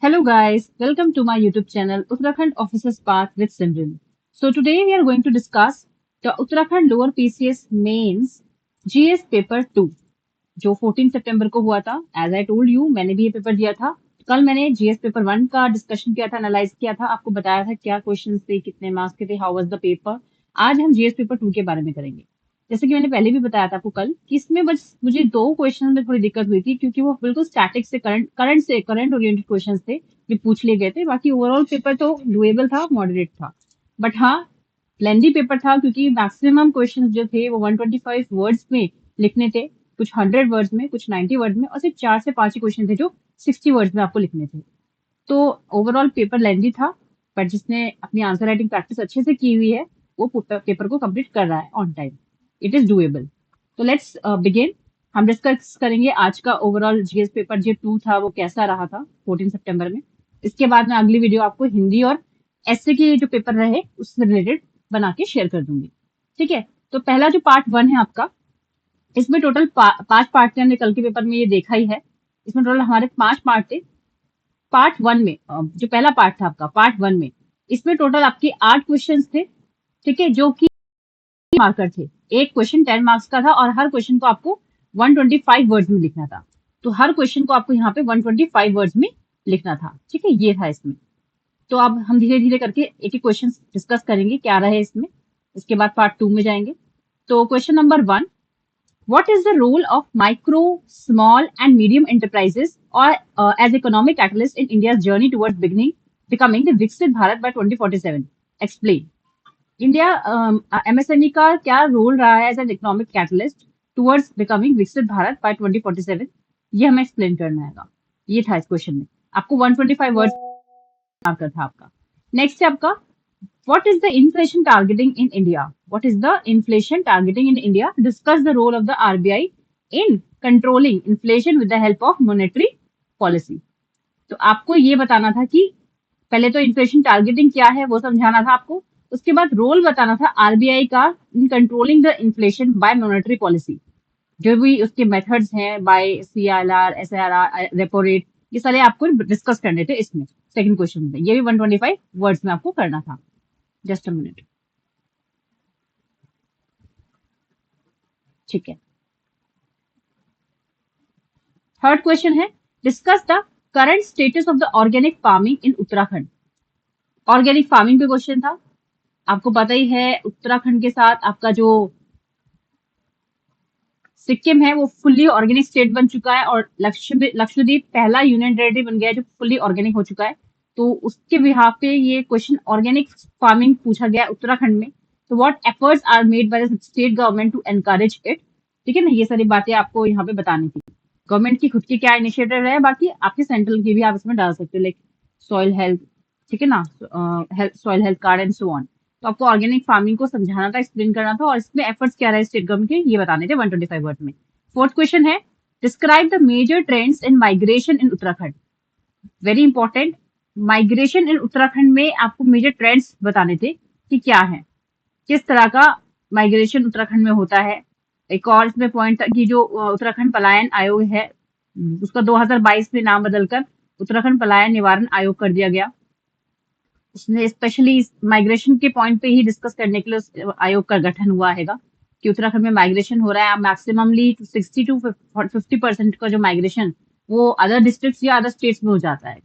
Hello guys, welcome to my YouTube channel Uttarakhand Officers Path with Simran. So today we are going to discuss the Uttarakhand Lower PCS Mains GS Paper 2 जो 14 सितंबर को हुआ था. As I told you मैंने भी ये paper दिया था. कल मैंने जीएस पेपर 1 का डिस्कशन किया था, एनालाइज किया था, आपको बताया था क्या क्वेश्चंस थे, कितने मार्क्स के थे, हाउ वाज द पेपर. आज हम जीएस पेपर 2 के बारे में करेंगे. जैसे कि मैंने पहले भी बताया था आपको कल कि इसमें बस मुझे दो क्वेश्चन में थोड़ी दिक्कत हुई थी क्योंकि वो बिल्कुल स्टैटिक से करंट ओरिएंटेड क्वेश्चन थे जो पूछ लिए गए थे. बाकी ओवरऑल पेपर तो डुएबल था, मॉडरेट था. बट हाँ, लेंदी पेपर था क्योंकि मैक्सिमम क्वेश्चंस जो थे वो 125 वर्ड्स में लिखने थे, कुछ 100 वर्ड्स में, कुछ 90 वर्ड्स में, और सिर्फ 4 से 5 ही क्वेश्चन थे जो 60 वर्ड्स में आपको लिखने थे. तो ओवरऑल पेपर लेंदी था, बट जिसने अपनी आंसर राइटिंग प्रैक्टिस अच्छे से की हुई है वो पेपर को कंप्लीट कर रहा है on time. It is doable. तो लेट्स बिगिन. हम डिस्कस करेंगे आज का ओवरऑल जीएस पेपर जो 2 था वो कैसा रहा था 14 सितंबर में. इसके बाद मैं अगली वीडियो आपको हिंदी और एसए के जो पेपर रहे उससे रिलेटेड बना के शेयर कर दूंगी. ठीक है, तो पहला जो पार्ट 1 है आपका, इसमें टोटल 5 पार्ट थे. हमने कल के पेपर में ये देखा ही है. इसमें टोटल हमारे 5 पार्ट थे. पार्ट 1 में जो पहला पार्ट था आपका पार्ट 1 में, इसमें टोटल आपके 8 क्वेश्चंस थे. ठीक है, जो कि मार्कर थे. एक क्वेश्चन 10 मार्क्स का था और हर क्वेश्चन को आपको 125 वर्ड्स में लिखना था. तो हर क्वेश्चन को आपको यहाँ पे 125 वर्ड्स में लिखना था. ठीक है, ये था इसमें. तो अब हम धीरे धीरे करके एक एक क्वेश्चन डिस्कस करेंगे क्या रहे इसमें. इसके बाद पार्ट 2 में जाएंगे. तो question number 1, what is the role of micro, small and medium enterprises or as economic catalyst in India's journey towards becoming the Viksit Bharat by 2047? Explain. India MSME का क्या रोल रहा है as an economic catalyst towards becoming विकसित Bharat bye 2047, ये हमें explain करना है. ये था इस क्वेश्चन में. आपको 125 वर्ड्स मार्कर था आपका. नेक्स्ट है आपका, what is the inflation targeting in India? What is the inflation targeting in India? Discuss the role of the RBI in controlling inflation with the help of monetary policy. तो आपको ये बताना था कि पहले तो इन्फ्लेशन टारगेटिंग क्या है वो समझाना था आपको. उसके बाद रोल बताना था आरबीआई का in controlling the inflation by monetary policy. जो भी उसके मेथड्स हैं, by CRR, SRR, repo rate, ये सारे आपको डिस्कस करने थे इसमें सेकंड क्वेश्चन में. ये भी 125 वर्ड्स में आपको करना था. Just a minute. ठीक है, थर्ड क्वेश्चन है, discuss the current status of the organic farming in Uttarakhand. Organic farming पे क्वेश्चन था. आपको पता ही है उत्तराखंड के साथ आपका जो सिक्किम है वो फुल्ली ऑर्गेनिक स्टेट बन चुका है और लक्षद्वीप पहला यूनियन टेरिटरी बन गया है जो फुल्ली ऑर्गेनिक हो चुका है. तो उसके बिहाफ पे ये क्वेश्चन ऑर्गेनिक फार्मिंग पूछा गया है उत्तराखंड में. तो what efforts are made by the state government to encourage it. ठीक है ना, ये सारी बातें आपको यहाँ पे बतानी थी. गवर्नमेंट की खुद की क्या इनिशिएटिव है, बाकी आपके सेंट्रल की भी आप इसमें डाल सकते हो, लाइक सॉइल हेल्थ. ठीक है ना, soil health card and so on. तो आपको ऑर्गेनिक फार्मिंग को समझाना था, एक्सप्लेन करना था, और इसमें एफर्ट्स क्या रहे स्टेट गवर्नमेंट के ये बताने थे 125 वर्ड में. फोर्थ क्वेश्चन है, describe the major trends in migration in Uttarakhand. Very important. Migration in Uttarakhand में आपको मेजर ट्रेंड्स बताने थे कि क्या है, किस तरह का माइग्रेशन उत्तराखंड में होता है. एक और इसमें पॉइंट था कि जो उत्तराखंड पलायन आयोग है उसका 2022 में नाम बदलकर उत्तराखंड पलायन निवारण आयोग कर दिया गया. उसने स्पेशली माइग्रेशन के पॉइंट पे ही डिस्कस करने के लिए उस आयोग का गठन हुआ है कि उत्तराखंड में माइग्रेशन हो रहा है. मैक्सिममली 60 टू 50% का जो माइग्रेशन वो अदर डिस्ट्रिक्ट्स या अदर स्टेट्स में हो जाता है.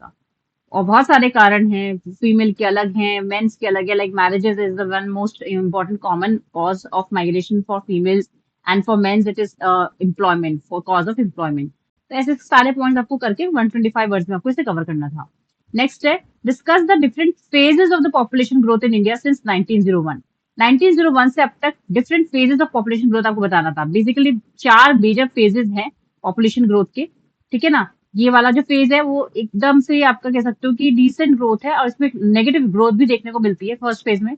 और बहुत सारे कारण हैं, फीमेल के अलग हैं, मेंस के अलग है. Like marriages is the one most important common cause of migration for females and for mens it is employment, for cause of employment. तो ऐसे सारे पॉइंट आपको करके 125 वर्ड्स में आपको इसे कवर करना था. नेक्स्ट है, discuss the different phases of the population growth in India since 1901. 1901 से अब तक different phases of population growth आपको बताना था. बेसिकली 4 मेजर फेजेस हैं पॉपुलेशन ग्रोथ के. ठीक है ना, ये वाला जो फेज है वो एकदम से आपका कह सकते हो कि डिसेंट ग्रोथ है और इसमें नेगेटिव ग्रोथ भी देखने को मिलती है फर्स्ट फेज में.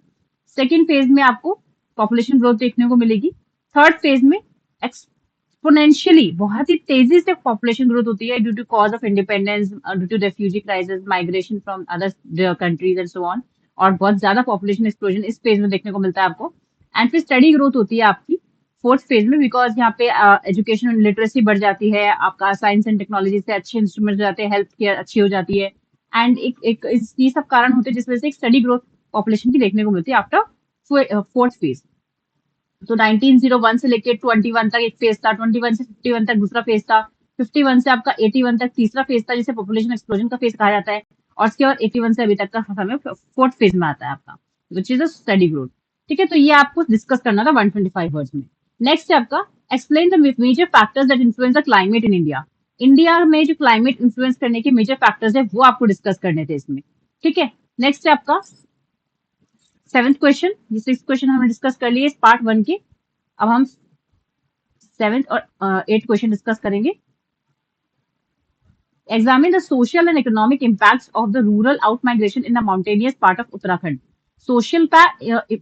सेकेंड फेज में आपको पॉपुलेशन ग्रोथ देखने को मिलेगी. थर्ड फेज में एक्सपोनेंशियली बहुत ही तेजी से पॉपुलेशन ग्रोथ होती है due to cause of independence, due to refugee crisis, migration from other countries and so on. और बहुत ज्यादा पॉपुलेशन एक्सप्लोजन इस फेज में देखने को मिलता है आपको. एंड फिर स्टडी ग्रोथ होती है आपकी फोर्थ फेज में, बिकॉज यहाँ पे एजुकेशन एंड लिटरेसी बढ़ जाती है, आपका साइंस एंड टेक्नोलॉजी से अच्छे इंस्ट्रूमेंट हो जाते हैं, हेल्थ केयर अच्छी हो जाती है. एंड ये सब कारण होते हैं जिस वजह से एक स्टडी ग्रोथ पॉपुलेशन की देखने को मिलती है आफ्टर फोर्थ फेज। तो 1901 से लेके 21 तक एक फेज था, 21 से 51 तक दूसरा फेज था, 51 से आपका 81 तक तीसरा फेज था जिसे पॉपुलेशन एक्सप्लोजन का फेज कहा जाता है, और उसके बाद 81 से अभी तक का समय फोर्थ फेज में आता है आपका, which is a study growth. ठीक है, तो ये आपको डिस्कस करना था 125 वर्ड्स में। नेक्स्ट है आपका explain the major factors that influence the climate in India. India में जो क्लाइमेट इन्फ्लुएंस करने के मेजर फैक्टर्स है वो आपको डिस्कस करने थे इसमें। ठीक है, नेक्स्ट है आपका सेवेंथ क्वेश्चन। ये सिक्स क्वेश्चन हमने डिस्कस कर लिए इस पार्ट 1 के। अब हम सेवेंथ और एट क्वेश्चन डिस्कस करेंगे। Examine the social and economic impacts of the rural out-migration in the mountainous part of Uttarakhand. Social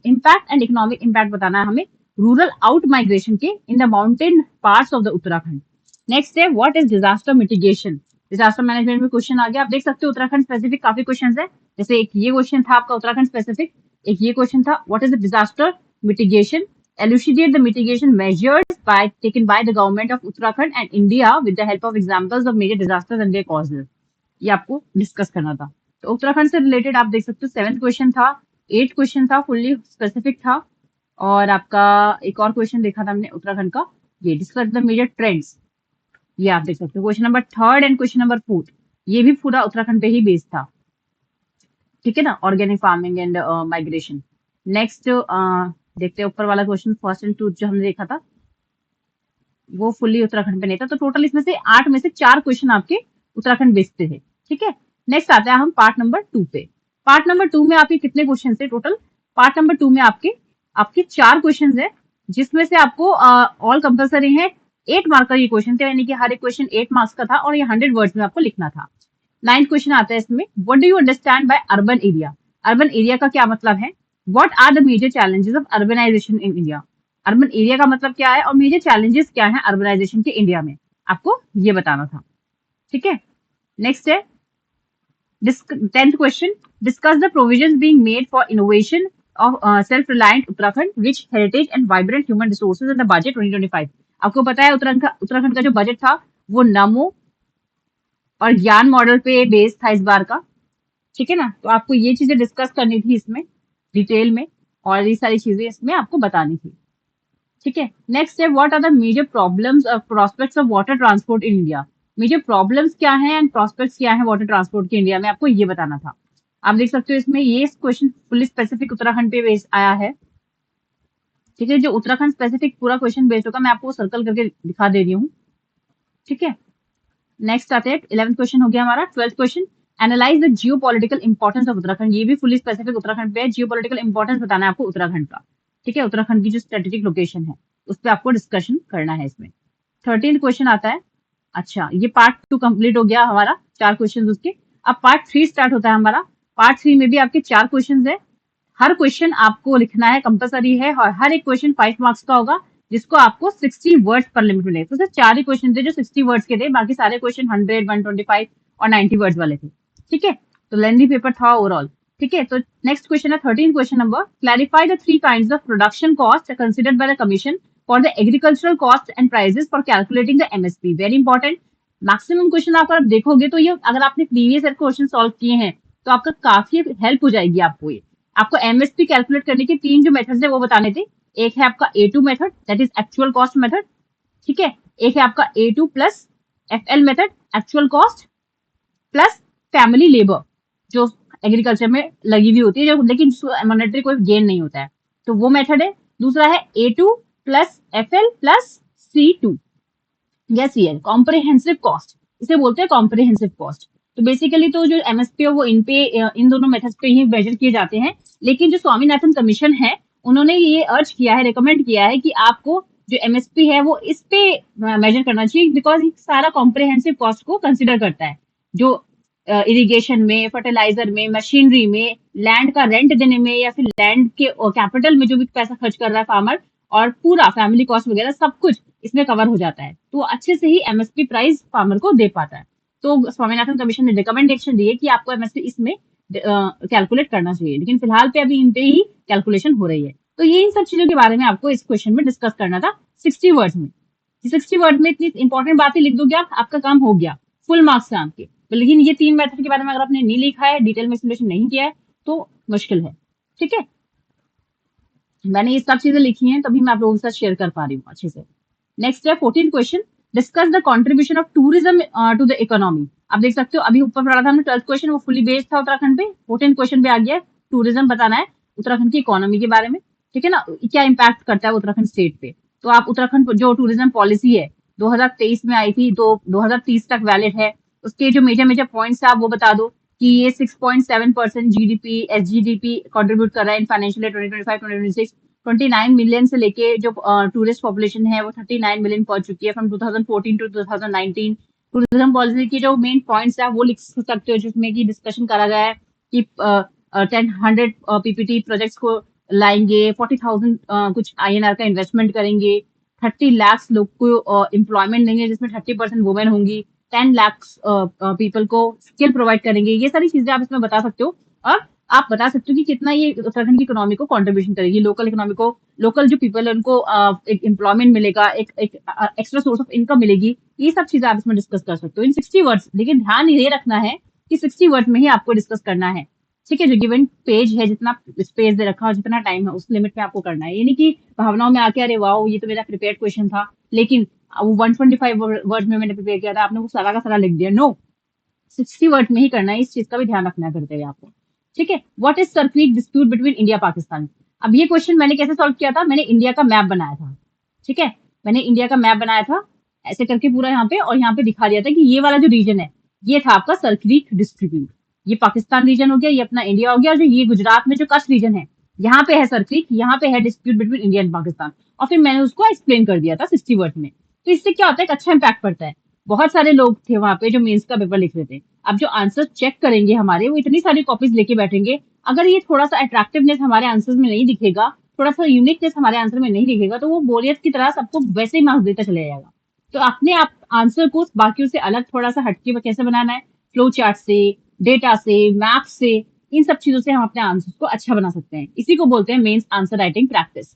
impact and economic impact बताना है हमें rural out-migration के in the mountain parts of the Uttarakhand. Next है what is disaster mitigation. Disaster management में question आ गया, आप देख सकते हो उत्तराखंड स्पेसिफिक काफी क्वेश्चन है। जैसे एक ये क्वेश्चन था आपका उत्तराखंड स्पेसिफिक, एक ये क्वेश्चन था what is the disaster mitigation. Elucidate the mitigation measures taken by the government of Uttarakhand and India with the help of examples of major disasters and their causes. ये आपको discuss करना था। तो उत्तराखंड से related आप देख सकते हो सेवेंथ क्वेश्चन था, एट क्वेश्चन था, फुल्ली स्पेसिफिक था, और आपका एक और क्वेश्चन देखा था हमने उत्तराखंड का, ये डिस्कस द मेजर ट्रेंड्स, ये आप देख सकते हो। Question number third and question number fourth ये भी पूरा उत्तराखंड पे ही बेस्ड था। ठीक है ना, organic farming and migration. Next देखते हैं ऊपर वाला क्वेश्चन, फर्स्ट एंड टू जो हमने देखा था वो फुल्ली उत्तराखंड पे नहीं था। तो टोटल इसमें से 8 में से 4 क्वेश्चन आपके उत्तराखंड बेस्ड थे। ठीक है, नेक्स्ट आता है हम पार्ट नंबर 2 पे। पार्ट नंबर 2 में आपके कितने क्वेश्चन थे टोटल? पार्ट नंबर 2 में आपके 4 क्वेश्चन है, जिसमें से आपको ऑल कंपलसरी है 8 मार्क का ये क्वेश्चन थे, यानी कि हर एक क्वेश्चन 8 मार्क्स का था और ये 100 वर्ड्स में आपको लिखना था। 9th क्वेश्चन आता है इसमें, what do you understand by urban area. Urban area का क्या मतलब है? What are the major challenges of urbanization in India. Urban area का मतलब क्या है और मेजर चैलेंजेस क्या है अर्बनाइजेशन के इंडिया में, आपको ये बताना था। ठीक है, नेक्स्ट है 10th question, discuss the provisions being made for innovation of self reliant Uttarakhand which heritage and vibrant human resources in the budget 2025। आपको पता है उत्तराखंड का जो बजट था वो नमो और ज्ञान मॉडल पे बेस्ड था इस बार का। ठीक है ना, तो आपको ये चीजें डिस्कस करनी थी इसमें डिटेल में, और ये सारी चीजें इसमें आपको बतानी थी। ठीक है, नेक्स्ट है what are the major problems और prospects of water transport in India. Major problems क्या है एंड प्रोस्पेक्ट्स क्या है वाटर ट्रांसपोर्ट के इंडिया में, आपको ये बताना था। आप देख सकते हो इसमें ये क्वेश्चन फुली स्पेसिफिक उत्तराखंड पे बेस्ड आया है। ठीक है, जो उत्तराखंड स्पेसिफिक पूरा क्वेश्चन बेस्ड होगा मैं आपको सर्कल करके दिखा दे रही हूँ। ठीक है, नेक्स्ट आते हैं 11th क्वेश्चन हो गया हमारा। 12th question, analyse the geopolitical importance of Uttarakhand. ये भी फुली स्पेसिफिक उत्तराखंड पे है, जियोपॉलिटिकल इंपॉर्टेंस बताना है आपको उत्तराखंड का। ठीक है, उत्तराखंड की जो स्ट्रेटेजिक लोकेशन है उस पर आपको डिस्कशन करना है इसमें। 13th क्वेश्चन आता है, अच्छा ये पार्ट 2 कंप्लीट हो गया हमारा, 4 क्वेश्चन उसके। अब पार्ट 3 स्टार्ट होता है हमारा। पार्ट 3 में भी आपके 4 क्वेश्चन है, हर क्वेश्चन आपको लिखना है, कंपलसरी है, और हर एक क्वेश्चन 5 मार्क्स का होगा, जिसको आपको 60 वर्ड्स पर लिमिट मिले। तो सिर्फ 4 ही क्वेश्चन थे जो 60 वर्ड्स के थे, बाकी सारे क्वेश्चन 100, 125 और 90 वर्ड्स वाले थे। ठीक है, तो लेंथी पेपर था ओवरऑल। ठीक है, तो नेक्स्ट क्वेश्चन है 13 question number, clarify the 3 kinds of production cost considered by the commission for the agricultural cost and prices for calculating the MSP. Very important, maximum question आप देखोगे तो ये अगर आपने प्रीवियस ईयर क्वेश्चन सॉल्व किए हैं तो आपका काफी हेल्प हो जाएगी आपको। ये आपको एमएसपी कैलकुलेट करने के 3 जो मेथड्स है वो बताने थे। एक है आपका A2 method, that is actual cost method. ठीक है, एक है आपका A2 plus FL method, actual cost plus family labour, जो एग्रीकल्चर में लगी हुई होती है, जो लेकिन मॉनेटरी कोई गेन नहीं होता है, तो वो मेथड है। दूसरा है A2 plus FL plus C2 या CL, कॉम्प्रिहेंसिव कॉस्ट, इसे बोलते हैं कॉम्प्रिहेंसिव कॉस्ट। तो बेसिकली तो जो एमएसपी है वो इन दोनों मेथड्स पे ही मेजर किए जाते हैं, लेकिन जो स्वामीनाथन कमीशन है उन्होंने ये अर्ज किया है, रिकमेंड किया है कि आपको जो एमएसपी है वो इस पे मेजर करना चाहिए, बिकॉज सारा कॉम्प्रिहेंसिव कॉस्ट को कंसिडर करता है, जो इरिगेशन में, फर्टिलाइजर में, मशीनरी में, लैंड का रेंट देने में, या फिर लैंड के कैपिटल में जो भी पैसा खर्च कर रहा है फार्मर, और पूरा फैमिली कॉस्ट वगैरह सब कुछ इसमें कवर हो जाता है, तो अच्छे से ही एमएसपी प्राइस फार्मर को दे पाता है। तो स्वामीनाथन कमीशन ने रिकमेंडेशन दी है कि आपको एमएसपी इसमें कैलकुलेट करना चाहिए, लेकिन फिलहाल पे अभी इन पे ही कैलकुलेशन हो रही है। तो ये इन सब चीजों के बारे में आपको इस क्वेश्चन में डिस्कस करना था 60 वर्ड्स में। 60 वर्ड में इतनी इंपॉर्टेंट बातें लिख दोगे आप, आपका काम हो गया, फुल मार्क्स है आपके। लेकिन ये 3 मेथड के बारे में अगर आपने नहीं लिखा है, डिटेल में सिमुलेशन नहीं किया है, तो मुश्किल है। ठीक है, मैंने ये सब चीजें लिखी हैं, तभी मैं आप लोगों के साथ शेयर कर पा रही हूँ अच्छे से। नेक्स्ट है 14 question, discuss the contribution of tourism to the economy. आप देख सकते हो, अभी ऊपर पढ़ा था हमने 12th क्वेश्चन, वो फुली बेस्ड था उत्तराखंड पे। 14 क्वेश्चन पे आ गया टूरिज्म बताना है उत्तराखंड की इकोनॉमी के बारे में। ठीक है ना, क्या इम्पैक्ट करता है उत्तराखंड स्टेट पे। तो आप उत्तराखंड जो टूरिज्म पॉलिसी है 2023 में आई थी, तो 2030 तक वैलिड है। उसके जो मेजर मेजर पॉइंट्स है आप वो बता दो कि ये 6.7% जीडीपी एसजीडीपी कंट्रीब्यूट कर रहा है इन फाइनेंशियल ईयर 2025-2026। 29 मिलियन से लेके जो टूरिस्ट पॉपुलेशन है वो 39 मिलियन पहुंच चुकी है फ्रॉम 2014 टू 2019। टूरिज्म पॉलिसी की जो मेन पॉइंट्स है वो लिख सकते हो, जिसमें की डिस्कशन करा गया है कि 10 100 पीपीटी प्रोजेक्ट्स को लाएंगे, 40,000 कुछ आईएनआर का इन्वेस्टमेंट करेंगे, 30 लाख लोग को एम्प्लॉयमेंट देंगे, जिसमें 30% वुमेन होंगी, 10 लाख पीपल को स्किल प्रोवाइड करेंगे। ये सारी चीजें आप इसमें बता सकते हो, और आप बता सकते हो कि कितना ये उत्तराखंड की इकोनॉमी को कंट्रीब्यूशन करेगी, लोकल इकोनॉमी को, लोकल जो पीपल है उनको एक एम्प्लॉयमेंट मिलेगा, एक एक्स्ट्रा सोर्स ऑफ इनकम मिलेगी। ये सब चीजें आप इसमें डिस्कस कर सकते हो इन 60 वर्ड्स। लेकिन ध्यान ये रखना है कि 60 वर्ड में ही आपको डिस्कस करना है। ठीक है, जो गिवन पेज है, जितना स्पेस दे रखा है, जितना टाइम है, उस लिमिट में आपको करना है। ये नहीं कि भावनाओं में आके अरे वाह ये तो मेरा प्रिपेयर्ड क्वेश्चन था, लेकिन वो 125 वर्ड में मैंने प्रिपेयर किया था, आपने वो सारा का सारा लिख दिया। नो, 60 वर्ड में ही करना है, इस चीज का भी ध्यान रखना करते हुए आपको। ठीक है, what is Sir Creek dispute between India Pakistan. अब ये क्वेश्चन मैंने कैसे सॉल्व किया था, मैंने इंडिया का मैप बनाया था। ठीक है, मैंने इंडिया का मैप बनाया था ऐसे करके पूरा यहाँ पे, और यहाँ पे दिखा दिया था कि ये वाला जो रीजन है ये था आपका सर्क्रीक डिस्ट्रीब्यूट। ये पाकिस्तान रीजन हो गया, ये अपना इंडिया हो गया, और जो ये गुजरात में जो कच्छ रीजन है यहाँ पे है सर्क्रीक, यहाँ पे है dispute between India and Pakistan. और फिर मैंने उसको एक्सप्लेन कर दिया था 60 वर्ड में। तो इससे क्या होता है, एक अच्छा इंपैक्ट पड़ता है। बहुत सारे लोग थे वहां पे जो मेंस का पेपर लिख रहे थे। अब जो आंसर चेक करेंगे हमारे, वो इतनी सारी कॉपीज लेके बैठेंगे, अगर ये थोड़ा सा अट्रैक्टिवनेस हमारे आंसर में नहीं दिखेगा, थोड़ा सा यूनिकनेस हमारे आंसर में नहीं दिखेगा, तो वो बोरियत की तरह सबको वैसे ही मार्क्स देता चले जाएगा। तो अपने आप आंसर को बाकियों से अलग थोड़ा सा हटके कैसे बनाना है, फ्लो चार्ट से, डेटा से, मैप से, इन सब चीजों से हम अपने आंसर को अच्छा बना सकते हैं। इसी को बोलते हैं मेंस आंसर राइटिंग प्रैक्टिस।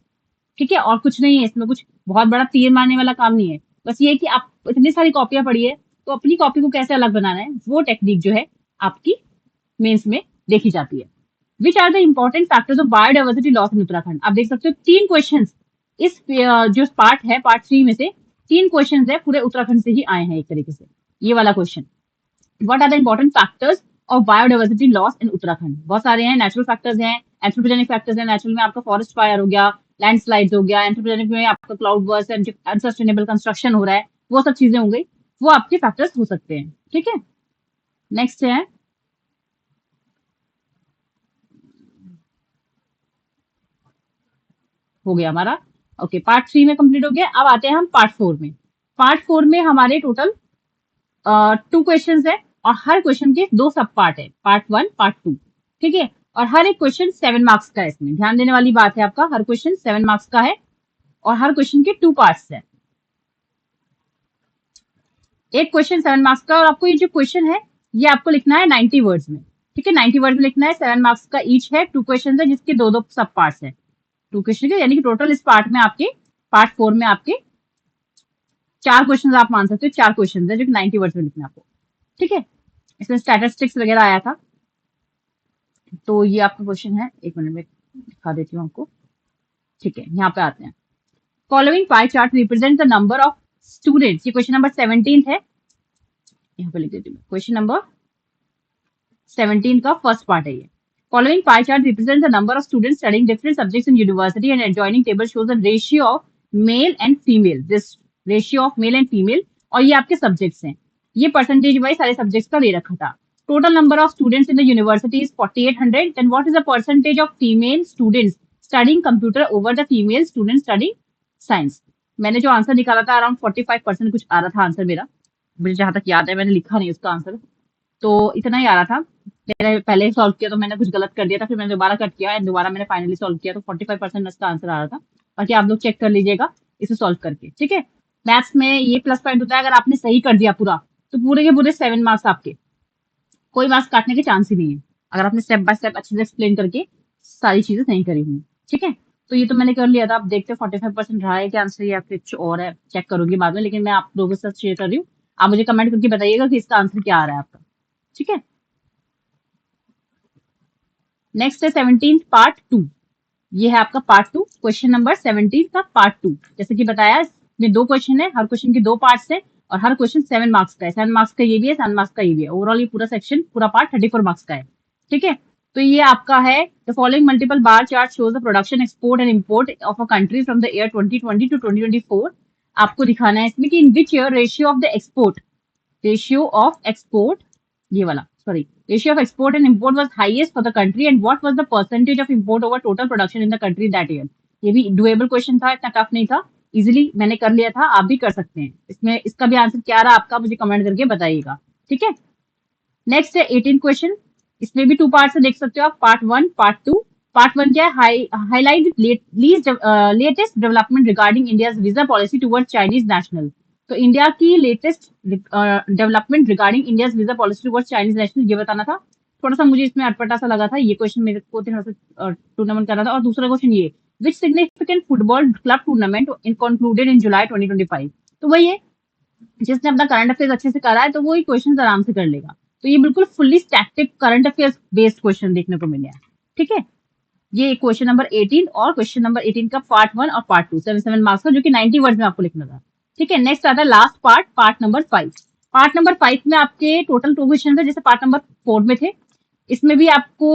ठीक है, और कुछ नहीं है इसमें, कुछ बहुत बड़ा तीर मारने वाला काम नहीं है। बस ये कि आप इतनी सारी कॉपियां पढ़ी है, तो अपनी कॉपी को कैसे अलग बनाना है, वो टेक्निक जो है आपकी मेंस में देखी जाती है। Which are the important factors of biodiversity loss in Uttarakhand. आप देख सकते हो 3 क्वेश्चन इस जो पार्ट है, पार्ट 3 में से 3 क्वेश्चन है पूरे उत्तराखंड से ही आए हैं एक तरीके से। ये वाला question, what are the important factors of biodiversity loss in Uttarakhand. बहुत सारे हैं, नेचुरल फैक्टर्स हैं, एंथ्रोपोजेनिक फैक्टर्स हैं। नेचुरल में आपका फॉरेस्ट फायर हो गया, लैंडस्लाइड्स हो गया, एंथ्रोपोजेनिक में आपका cloud burst and unsustainable construction हो रहा है, वो सब चीजें हो गई, वो आपके फैक्टर्स हो सकते हैं। ठीक है, नेक्स्ट है, हो गया हमारा, ओके, पार्ट 3 में कंप्लीट हो गया। अब आते हैं हम पार्ट 4 में। पार्ट 4 में हमारे टोटल 2 क्वेश्चन है, और हर क्वेश्चन के 2 सब पार्ट है, पार्ट 1 पार्ट 2। ठीक है, और हर एक क्वेश्चन 7 मार्क्स का है। इसमें ध्यान देने वाली बात है, आपका हर क्वेश्चन 7 मार्क्स का है, और हर क्वेश्चन के 2 पार्ट्स है। एक क्वेश्चन 7 मार्क्स का, और आपको ये जो क्वेश्चन है ये आपको लिखना है 90 वर्ड्स में। ठीक है, 90 वर्ड्स में लिखना है, 7 मार्क्स का ईच है, 2 क्वेश्चन है जिसके 2 सब पार्ट्स है, 2 क्वेश्चन के, यानी कि टोटल इस पार्ट में आपके, पार्ट 4 में आपके 4 क्वेश्चन आप मान सकते हो, 4 क्वेश्चन है जो कि 90 वर्ड्स में लिखना है आपको। ठीक है, इसमें स्टैटिस्टिक्स वगैरह आया था, तो ये आपका क्वेश्चन है, एक मिनट में दिखा देती हूँ आपको। ठीक है, यहाँ पे आते हैं। Following pie chart represent the number of students. ये क्वेश्चन नंबर 17 है, यहाँ पे लिख देती हूँ, क्वेश्चन नंबर 17 का फर्स्ट पार्ट है ये। Following pie chart represents the number of students studying different subjects in university, and adjoining table shows the ratio of male and female. This ratio of male and female, और ये आपके subjects हैं। ये percentage wise सारे subjects का दे रखा था। Total number of students in the university is 4800। Then what is the percentage of female students studying computer over the female students studying science. मैंने जो आंसर निकाला था अराउंड 45% कुछ आ रहा था आंसर मेरा, मुझे जहां तक याद है, मैंने लिखा नहीं उसका आंसर, तो इतना ही आ रहा था। मैंने पहले सॉल्व किया तो मैंने कुछ गलत कर दिया था, फिर मैंने दोबारा कट किया एंड दोबारा मैंने फाइनली सॉल्व किया, तो 45% इसका आंसर आ रहा था। बाकी आप लोग चेक कर लीजिएगा इसे सॉल्व करके। ठीक है, मैथ्स में ये प्लस पॉइंट होता है, अगर आपने सही कर दिया पूरा, तो पूरे के पूरे 7 मार्क्स आपके, कोई मार्क्स काटने के चांस ही नहीं है, अगर आपने स्टेप बाय स्टेप अच्छे से एक्सप्लेन करके सारी चीजें सही करी हुई। ठीक है, तो ये तो मैंने कर लिया था। आप देखते 45% रहा है कि आंसर, या कुछ और है, चेक करूंगी बाद में, लेकिन मैं आप लोगों के साथ शेयर कर रही हूँ। आप मुझे कमेंट करके बताइएगा कि इसका आंसर क्या आ रहा है आपका। ठीक है। नेक्स्ट है 17 पार्ट 2। ये है आपका पार्ट 2, क्वेश्चन नंबर 17 का पार्ट 2। जैसे कि बताया, इसमें 2 क्वेश्चन है, हर क्वेश्चन के 2 पार्ट्स है और हर क्वेश्चन 7 मार्क्स का है। 7 मार्क्स का ये भी है, 7 मार्क्स का ये भी है। ओवरऑल ये पूरा सेक्शन, पूरा पार्ट 34 मार्क्स का है। ठीक है। तो ये आपका है, the following multiple bar chart shows the production, export and import of a country from the year 2020 to 2024। आपको दिखाना है इसमें कि in which year ratio of export, ये वाला, sorry, ratio of export and import was highest for the country and what was the percentage of import over total production in the country that year। ये भी doable question था, इतना tough नहीं था, easily मैंने कर लिया था, आप भी कर सकते हैं। इसमें इसका भी आंसर क्या रहा आपका, मुझे कमेंट करके बताइएगा। ठीक है। नेक्स्ट है 18 क्वेश्चन। इसमें भी 2 पार्ट से देख सकते हो आप, पार्ट 1, पार्ट 2। पार्ट 1 क्या है, highlight latest development regarding India visa policy toward Chinese national. तो इंडिया की latest development regarding India visa policy toward Chinese national, ये बताना था। थोड़ा सा मुझे इसमें अटपटा सा लगा था ये क्वेश्चन, मेरे को थोड़ा सा टूर्नामेंट करना था। और दूसरा क्वेश्चन ये, which significant football club tournament in concluded in July 2025। तो वही है, जिसने अपना करंट अफेयर्स अच्छे से करा है तो वो ही क्वेश्चन आराम से कर लेगा। तो ये बिल्कुल fully static current affairs based question देखने को मिले हैं। ठीक है। ये क्वेश्चन नंबर 18 और क्वेश्चन नंबर 18 का पार्ट 1 और पार्ट 2, 7 मार्क्स का, जो कि 90 वर्ड में आपको लिखना था। ठीक है। नेक्स्ट आता है last part, part number 5। Part number 5 में आपके टोटल 2 क्वेश्चन थे, जैसे पार्ट नंबर 4 में थे। इसमें भी आपको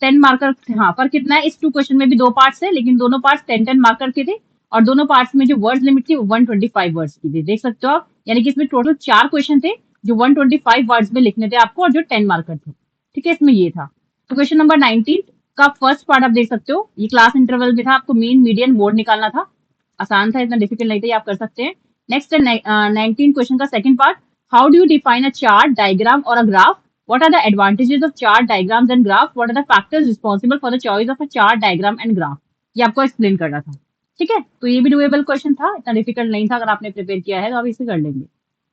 10 मार्कर थे। हाँ, पर कितना है, इस 2 क्वेश्चन में भी 2 पार्ट्स है, लेकिन दोनों पार्ट्स 10-10 मार्कर के थे और दोनों पार्ट्स में जो वर्ड लिमिट थी वो 125 वर्ड्स की थी। देख सकते हो आप, यानी कि इसमें टोटल 4 क्वेश्चन थे जो 125 वर्ड्स में लिखने थे आपको, और जो 10 मार्कर थे। ठीक है, इसमें ये था। तो क्वेश्चन नंबर 19 का फर्स्ट पार्ट आप देख सकते हो, ये क्लास इंटरवल में था, आपको मीन मीडियन मोड निकालना था। आसान था, इतना डिफिकल्ट नहीं था, ये आप कर सकते हैं। नेक्स्ट है 19 क्वेश्चन का second part, how do you define a chart, diagram और a graph? What are the advantages of chart, diagrams and graph? What are the factors responsible for the choice of a chart, diagram and graph? ये आपको explain करना था। ठीक है। तो ये भी डुएबल क्वेश्चन था, इतना डिफिकल्ट नहीं था। अगर आपने प्रिपेयर किया है तो आप इसे कर लेंगे।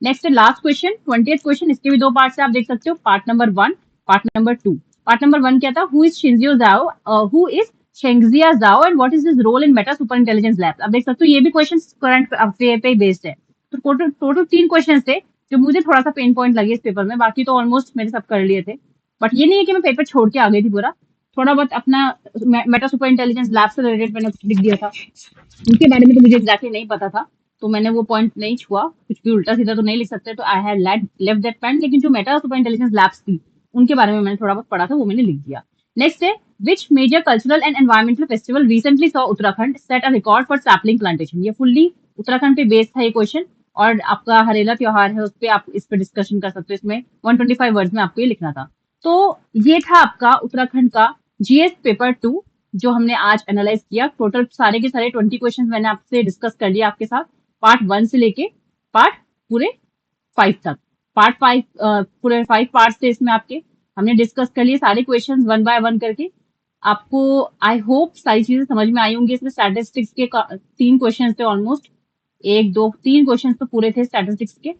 नेक्स्ट है लास्ट क्वेश्चन, 20th क्वेश्चन। इसके भी 2 पार्ट से आप देख सकते हो, part number 1, part number 2। Part number 1 क्या था, हु इज शिंजियो जाओ, who is Shengjia Zhao and what is his role in Meta super intelligence lab. आप देख सकते हो, ये भी क्वेश्चन करंट अफेयर पे बेस्ड है। तो टोटल 3 क्वेश्चन थे जो मुझे थोड़ा सा पेन पॉइंट लगे इस पेपर में, बाकी तो ऑलमोस्ट मैंने सब कर लिए थे। बट ये नहीं है कि मैं पेपर छोड़ के आ गई थी पूरा, थोड़ा बहुत अपना मेटा सुपर इंटेलिजेंस लैब से रिलेटेड मैंने कुछ लिख दिया था। उनके बारे में तो मुझे एग्जैक्टली नहीं पता था, तो मैंने वो पॉइंट नहीं छुआ। कुछ भी उल्टा सीधा तो नहीं लिख सकते, तो I have left that point. लेकिन जो मेटा सुपर इंटेलिजेंस लैब्स थी उनके बारे में मैंने थोड़ा बहुत पढ़ा था, वो मैंने लिख दिया। नेक्स्ट है, which major cultural and environmental festival recently saw Uttarakhand set a record for sapling plantation. ये फुल्ली उत्तराखंड पे बेस्ड था ये क्वेश्चन, और आपका हरेला त्योहार है, उस पर आप इस पे डिस्कशन कर सकते हो। इसमें 125 वर्ड्स में आपको ये लिखना था। तो ये था आपका उत्तराखंड का जीएस पेपर 2, जो हमने आज एनालाइज किया। टोटल सारे के सारे 20 क्वेश्चन मैंने आपसे डिस्कस कर लिया आपके साथ, पार्ट 1 से लेके पार्ट पूरे 5 तक। पार्ट 5 पूरे 5 पार्ट थे इसमें आपके, हमने डिस्कस कर लिए सारे क्वेश्चन 1 बाय 1 करके। आपको आई होप सारी चीजें समझ में आई होंगी। इसमें स्टैटिस्टिक्स के 3 क्वेश्चन थे ऑलमोस्ट, 1 2 3 क्वेश्चन तो पूरे थे स्टैटिस्टिक्स के।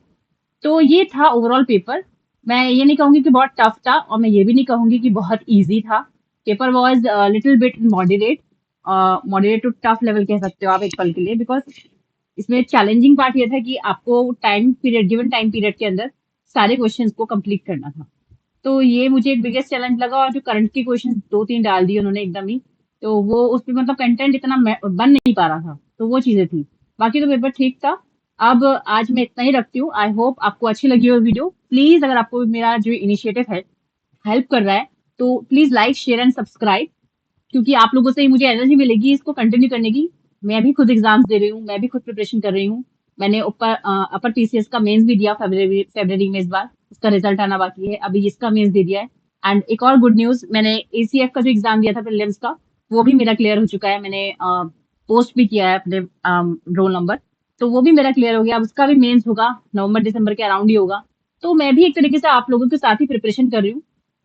तो ये था ओवरऑल पेपर। मैं ये नहीं कहूंगी कि बहुत टफ था, और मैं ये भी नहीं कहूंगी कि बहुत इजी था। Paper was little bit moderate, moderate to tough level कह सकते हो आप एक पल के लिए, बिकॉज इसमें चैलेंजिंग पार्ट ये था कि आपको time period, given time period के अंदर सारे क्वेश्चंस को कंप्लीट करना था। तो ये मुझे एक बिगेस्ट चैलेंज लगा। और जो करंट के क्वेश्चन 2-3 डाल दिए उन्होंने एकदम ही, तो वो उसमें मतलब कंटेंट इतना बन नहीं पा रहा था, तो वो चीजें थी। बाकी तो पेपर ठीक था। अब आज मैं इतना ही रखती हूँ। आई होप आपको अच्छी लगी हो वीडियो। प्लीज अगर आपको मेरा जो इनिशिएटिव है हेल्प कर रहा है, तो please like, share and subscribe, क्योंकि आप लोगों से ही मुझे एनर्जी मिलेगी इसको कंटिन्यू करने की। मैं भी खुद एग्जाम्स दे रही हूँ, मैं भी खुद प्रिपरेशन कर रही हूँ। मैंने अपर पीसीएस का मेंस भी दिया फरवरी में, इस बार उसका रिजल्ट आना बाकी है। अभी इसका मेंस दे दिया है। एंड एक और गुड न्यूज, मैंने एसीएफ का जो एग्जाम दिया था प्रीलिम्स का, वो भी मेरा क्लियर हो चुका है। मैंने पोस्ट भी किया है अपने रोल नंबर, तो वो भी मेरा क्लियर हो गया। अब उसका भी मेंस होगा, नवंबर दिसंबर के अराउंड ही होगा। तो मैं भी एक तरीके से आप लोगों के साथ ही प्रिपरेशन कर रही हूँ,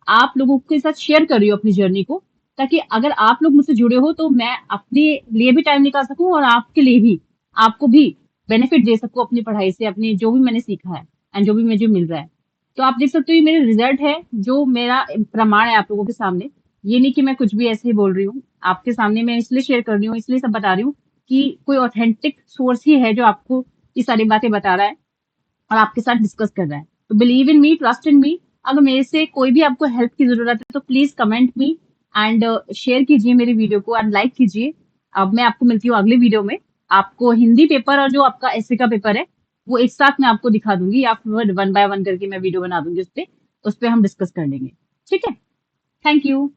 आप लोगों के साथ शेयर कर रही हूँ अपनी जर्नी को, ताकि अगर आप लोग मुझसे जुड़े हो तो मैं अपने लिए भी टाइम निकाल सकूं, और आपके लिए भी, आपको भी बेनिफिट दे सकूं अपनी पढ़ाई से, अपनी जो भी मैंने सीखा है एंड जो भी मुझे मिल रहा है। तो आप देख सकते हो ये मेरे रिजल्ट है, जो मेरा प्रमाण है आप लोगों के सामने। ये नहीं कि मैं कुछ भी ऐसे ही बोल रही हूँ आपके सामने, मैं इसलिए शेयर कर रही हूँ, इसलिए सब बता रही हूँ कि कोई ऑथेंटिक सोर्स ही है जो आपको ये सारी बातें बता रहा है और आपके साथ डिस्कस कर रहा है। तो believe in me, trust in मी, अगर मेरे से कोई भी आपको हेल्प की जरूरत है तो please comment me and share कीजिए मेरी वीडियो को एंड लाइक कीजिए। अब मैं आपको मिलती हूँ अगले वीडियो में। आपको हिंदी पेपर और जो आपका एसए का पेपर है वो एक साथ मैं आपको दिखा दूंगी, या फिर वन बाय वन करके मैं वीडियो बना दूंगी उस पे हम डिस्कस कर लेंगे। ठीक है, थैंक यू।